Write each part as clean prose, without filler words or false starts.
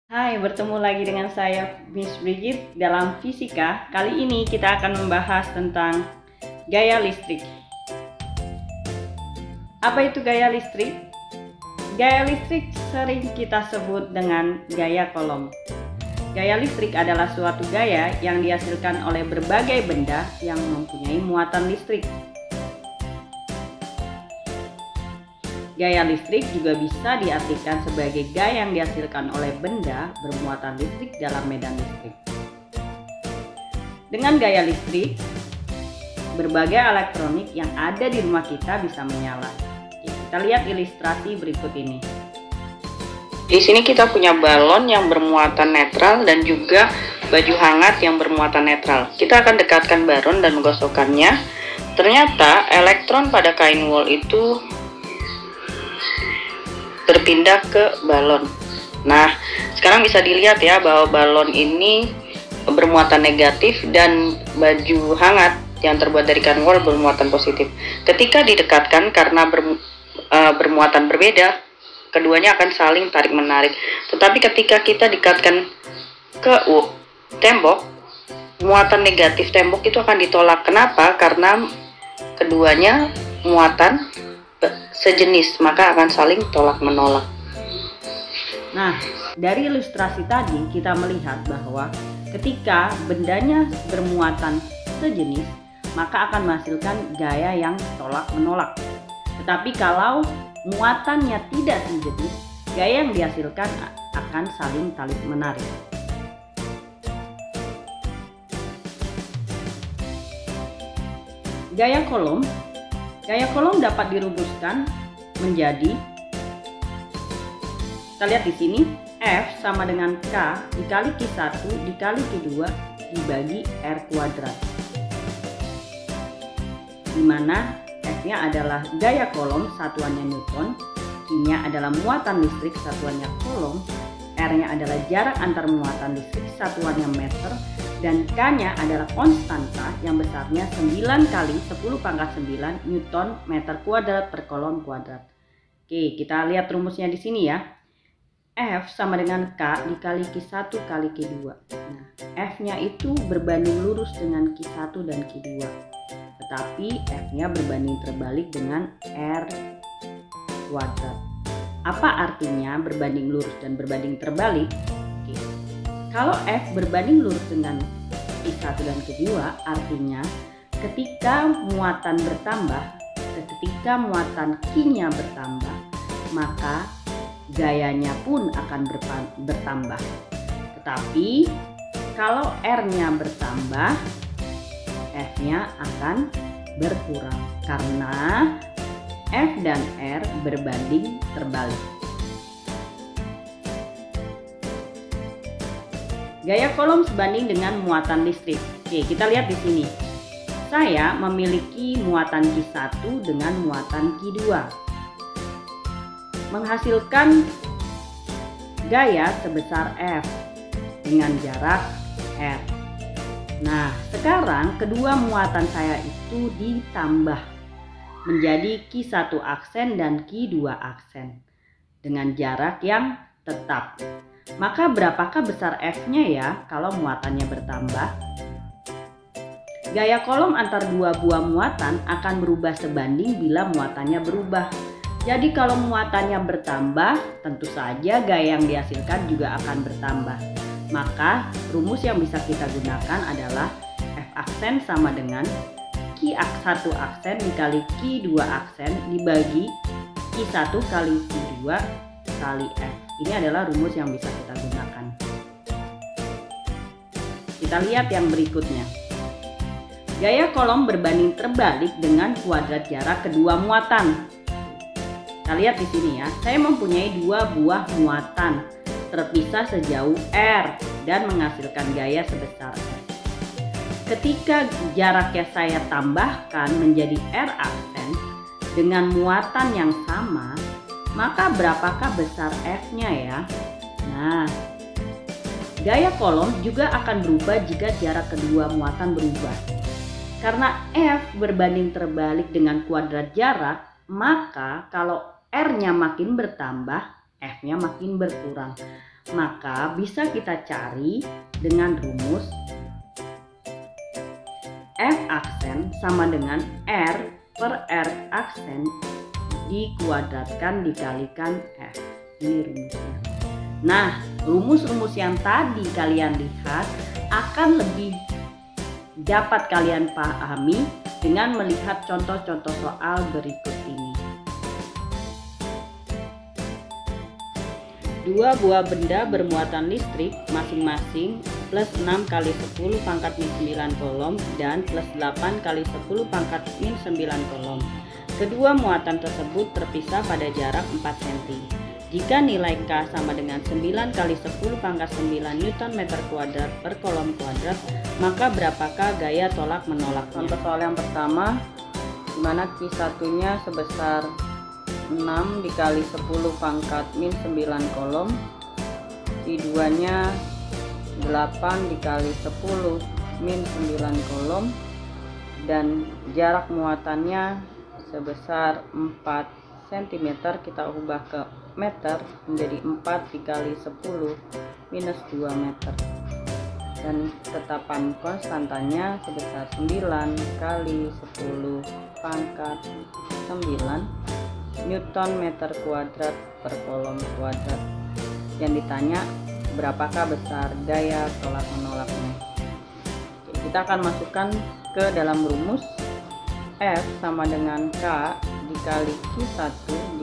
Hai, bertemu lagi dengan saya Miss Brigit dalam fisika. Kali ini kita akan membahas tentang gaya listrik. Apa itu gaya listrik? Gaya listrik sering kita sebut dengan gaya Coulomb. Gaya listrik adalah suatu gaya yang dihasilkan oleh berbagai benda yang mempunyai muatan listrik. Gaya listrik juga bisa diartikan sebagai gaya yang dihasilkan oleh benda bermuatan listrik dalam medan listrik. Dengan gaya listrik, berbagai elektronik yang ada di rumah kita bisa menyala. Kita lihat ilustrasi berikut ini. Di sini kita punya balon yang bermuatan netral dan juga baju hangat yang bermuatan netral. Kita akan dekatkan balon dan menggosokkannya. Ternyata elektron pada kain wol itu berpindah ke balon. Nah, sekarang bisa dilihat ya bahwa balon ini bermuatan negatif dan baju hangat yang terbuat dari kain wol bermuatan positif. Ketika didekatkan karena bermuatan berbeda, keduanya akan saling tarik menarik. Tetapi ketika kita dekatkan ke tembok, muatan negatif tembok itu akan ditolak. Kenapa? Karena keduanya muatan sejenis, maka akan saling tolak menolak. Nah, dari ilustrasi tadi kita melihat bahwa ketika bendanya bermuatan sejenis, maka akan menghasilkan gaya yang tolak menolak. Tetapi kalau muatannya tidak sejenis, gaya yang dihasilkan akan saling tarik menarik. Gaya Coulomb dapat dirumuskan menjadi, kita lihat di sini, F sama dengan K dikali Q1 dikali Q2 dibagi R kuadrat, di mana F-nya adalah gaya Coulomb, satuannya Newton, Q-nya adalah muatan listrik, satuannya Coulomb, R-nya adalah jarak antar muatan listrik, satuannya meter, dan K-nya adalah konstanta yang besarnya 9 kali 10 pangkat 9 Newton meter kuadrat per Coulomb kuadrat. Oke, kita lihat rumusnya di sini ya. F sama dengan K dikali Q1 kali Q2. Nah, F-nya itu berbanding lurus dengan Q1 dan Q2. Tetapi F-nya berbanding terbalik dengan R kuadrat. Apa artinya berbanding lurus dan berbanding terbalik? Oke. Kalau F berbanding lurus dengan Q1 dan Q2, artinya ketika muatan bertambah, ketika muatan Q-nya bertambah, maka gayanya pun akan bertambah. Tetapi kalau R-nya bertambah, F-nya akan berkurang karena F dan R berbanding terbalik. Gaya Coulomb sebanding dengan muatan listrik. Oke, kita lihat di sini. Saya memiliki muatan Q1 dengan muatan Q2, menghasilkan gaya sebesar F dengan jarak R. Nah, sekarang kedua muatan saya itu ditambah menjadi Q1 aksen dan Q2 aksen dengan jarak yang tetap. Maka berapakah besar F-nya ya kalau muatannya bertambah? Gaya Coulomb antar dua buah muatan akan berubah sebanding bila muatannya berubah. Jadi kalau muatannya bertambah, tentu saja gaya yang dihasilkan juga akan bertambah. Maka rumus yang bisa kita gunakan adalah F aksen sama dengan Q1 aksen dikali Q2 aksen dibagi Q1 kali Q2 kali F. Ini adalah rumus yang bisa kita gunakan. Kita lihat yang berikutnya. Gaya Coulomb berbanding terbalik dengan kuadrat jarak kedua muatan. Kita lihat di sini ya. Saya mempunyai dua buah muatan terpisah sejauh R dan menghasilkan gaya sebesar F. Ketika jaraknya saya tambahkan menjadi R aksen dengan muatan yang sama, maka berapakah besar F-nya ya? Nah, gaya Coulomb juga akan berubah jika jarak kedua muatan berubah. Karena F berbanding terbalik dengan kuadrat jarak, maka kalau R-nya makin bertambah, F-nya makin berkurang. Maka bisa kita cari dengan rumus F aksen sama dengan R per R aksen dikuadratkan dikalikan F. Ini rumusnya. Nah, rumus-rumus yang tadi kalian lihat akan lebih dapat kalian pahami dengan melihat contoh-contoh soal berikut ini. Dua buah benda bermuatan listrik masing-masing plus 6 kali 10 pangkat min 9 kolom dan plus 8 kali 10 pangkat min 9 kolom. Kedua muatan tersebut terpisah pada jarak 4 cm. Jika nilai K sama dengan 9 kali 10 pangkat 9 Newton meter kuadrat per kolom kuadrat, maka berapakah gaya tolak menolak? Contoh soal yang pertama, di mana Q1-nya sebesar 6 dikali 10 pangkat min 9 kolom, Q2-nya 8 dikali 10 min 9 kolom, dan jarak muatannya sebesar 4 cm. Kita ubah ke meter menjadi 4 dikali 10 minus 2 meter, dan tetapan konstantanya sebesar 9 kali 10 pangkat 9 Newton meter kuadrat per kolom kuadrat. Yang ditanya berapakah besar gaya tolak menolaknya. Oke, kita akan masukkan ke dalam rumus F sama dengan K dikali Q1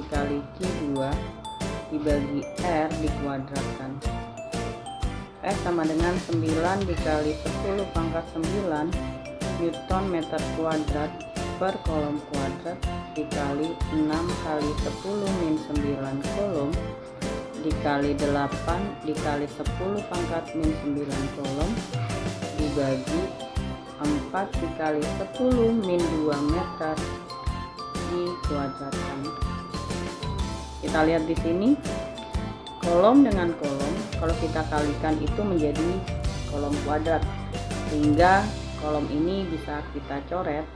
dikali Q2 dibagi R dikuadratkan. F sama dengan 9 dikali 10 pangkat 9 Newton meter kuadrat per kolom kuadrat dikali 6 kali 10 min 9 kolom dikali 8 dikali 10 pangkat min 9 kolom dibagi 4 dikali 10 min 2 meter dikuadratkan. Kita lihat di sini, kolom dengan kolom kalau kita kalikan itu menjadi kolom kuadrat, sehingga kolom ini bisa kita coret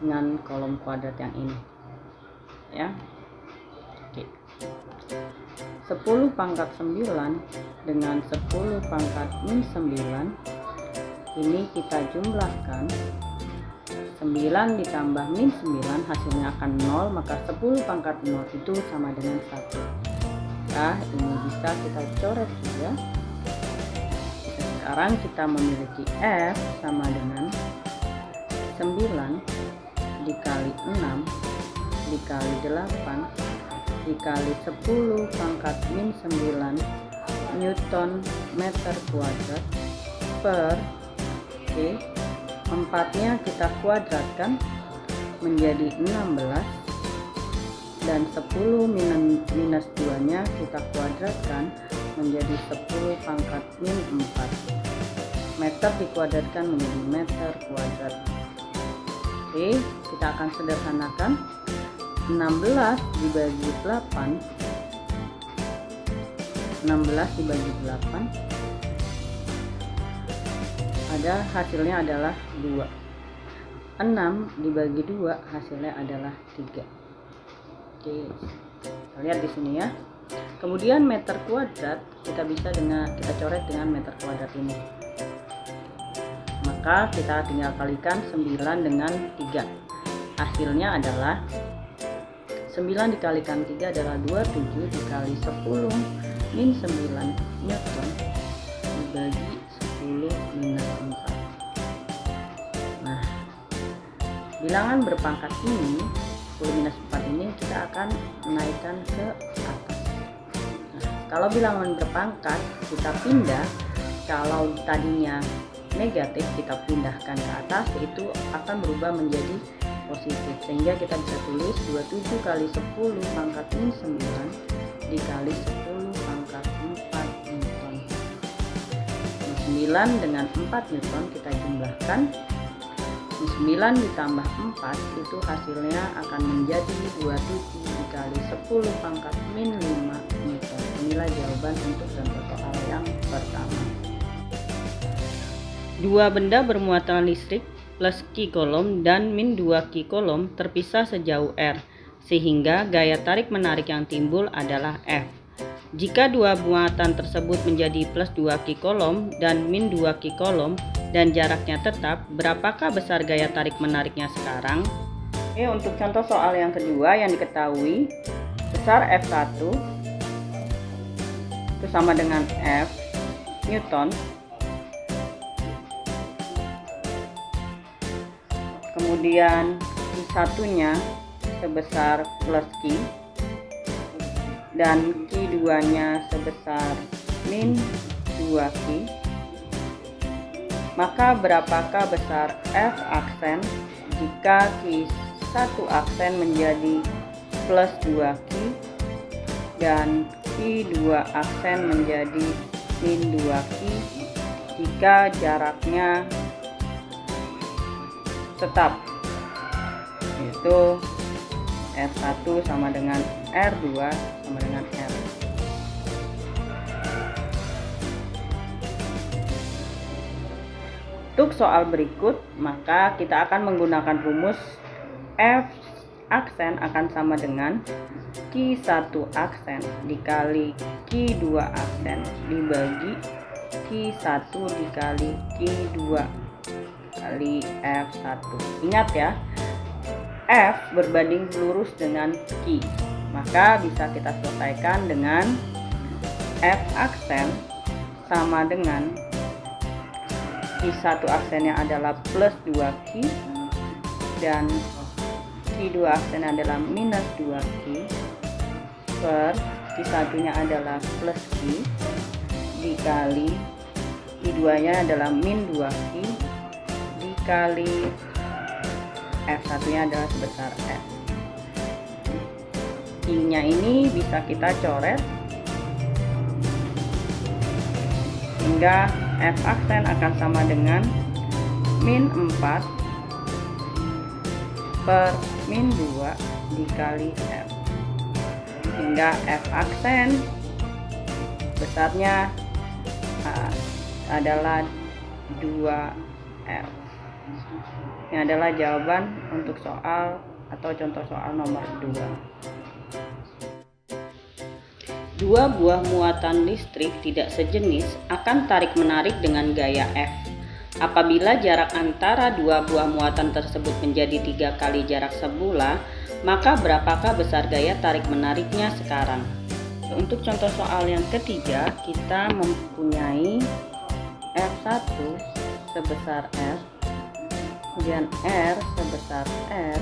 dengan kolom kuadrat yang ini, ya. Oke. 10 pangkat 9 dengan 10 pangkat min 9 ini kita jumlahkan. 9 ditambah min 9 hasilnya akan 0, maka 10 pangkat 0 itu sama dengan 1. Nah, ini bisa kita coret juga. Sekarang kita memiliki F sama dengan 9 dikali 6 dikali 8 dikali 10 pangkat min 9 Newton meter kuadrat per Oke, 4-nya kita kuadratkan menjadi 16, dan 10 minus 2-nya kita kuadratkan menjadi 10 pangkat min 4. Meter dikuadratkan menjadi meter kuadrat. Oke, kita akan sederhanakan. 16 dibagi 8, 16 dibagi 8 ada hasilnya adalah 2. 6 dibagi 2 hasilnya adalah 3. Oke, kita lihat di sini ya. Kemudian meter kuadrat kita bisa kita coret dengan meter kuadrat ini. Maka kita tinggal kalikan 9 dengan 3. Hasilnya adalah 9 dikalikan 3 adalah 27 dikali 10 min 9 Newton dibagi 10 minus 4. Nah, bilangan berpangkat ini 10 minus 4 ini kita akan menaikkan ke atas. Nah, kalau bilangan berpangkat kita pindah, kalau tadinya negatif kita pindahkan ke atas, itu akan berubah menjadi positif, sehingga kita bisa tulis 27 kali 10 pangkat min 9 dikali 10 pangkat 4 Newton. 9 dengan 4 Newton kita jumlahkan, 9 ditambah 4 itu hasilnya akan menjadi 27 dikali 10 pangkat min 5 Newton. Inilah jawaban untuk contoh soal yang pertama. Dua benda bermuatan listrik plus Q kolom dan min 2 Q kolom terpisah sejauh R, sehingga gaya tarik menarik yang timbul adalah F. Jika dua muatan tersebut menjadi plus 2Q kolom dan min 2Q kolom dan jaraknya tetap, berapakah besar gaya tarik-menariknya sekarang? Oke, untuk contoh soal yang kedua yang diketahui, besar F1 itu sama dengan F Newton, kemudian Q1-nya sebesar plus Q, dan Q2-nya sebesar min 2Q, maka berapakah besar F aksen jika Q1 aksen menjadi plus 2Q dan Q2 aksen menjadi min 2Q jika jaraknya tetap, yaitu R1 sama dengan R2 sama dengan R. Untuk soal berikut, maka kita akan menggunakan rumus F aksen akan sama dengan Q1 aksen dikali Q2 aksen dibagi Q1 dikali Q2 kali F1. Ingat ya, F berbanding lurus dengan Q, maka bisa kita selesaikan dengan F aksen sama dengan Q1 aksennya adalah plus 2Q dan Q2 aksen adalah minus 2Q per Q1 nya adalah plus Q dikali Q2 nya adalah min 2Q dikali F1 nya adalah sebesar F. Q nya ini bisa kita coret sehingga F aksen akan sama dengan min 4 per min 2 dikali F, sehingga F aksen besarnya adalah 2F. Ini adalah jawaban untuk soal atau contoh soal nomor 2. Dua buah muatan listrik tidak sejenis akan tarik-menarik dengan gaya F. Apabila jarak antara dua buah muatan tersebut menjadi 3 kali jarak sebelah, maka berapakah besar gaya tarik-menariknya sekarang? Untuk contoh soal yang ketiga, kita mempunyai F1 sebesar F, kemudian R sebesar R,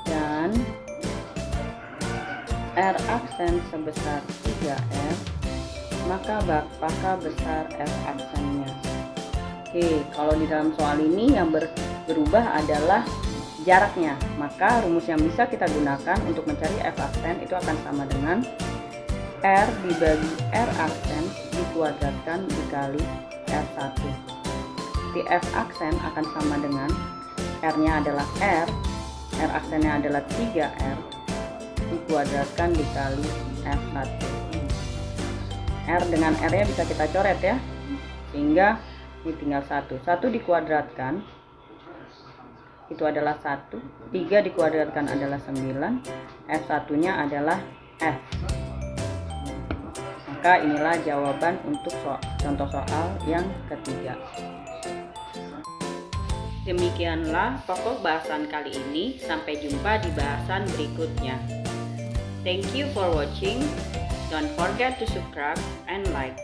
dan R aksen sebesar 3R, maka berapakah besar F aksennya? Oke, kalau di dalam soal ini yang berubah adalah jaraknya, maka rumus yang bisa kita gunakan untuk mencari F aksen itu akan sama dengan R dibagi R aksen dikuadratkan dikali R1. Di F aksen akan sama dengan R-nya adalah R aksennya adalah 3R dikuadratkan dikali F1. R dengan R-nya bisa kita coret ya, sehingga ini tinggal 1 dikuadratkan itu adalah 1, 3 dikuadratkan adalah 9, F1 nya adalah F. Maka inilah jawaban untuk contoh soal yang ketiga. Demikianlah pokok bahasan kali ini, sampai jumpa di bahasan berikutnya. Thank you for watching. Don't forget to subscribe and like.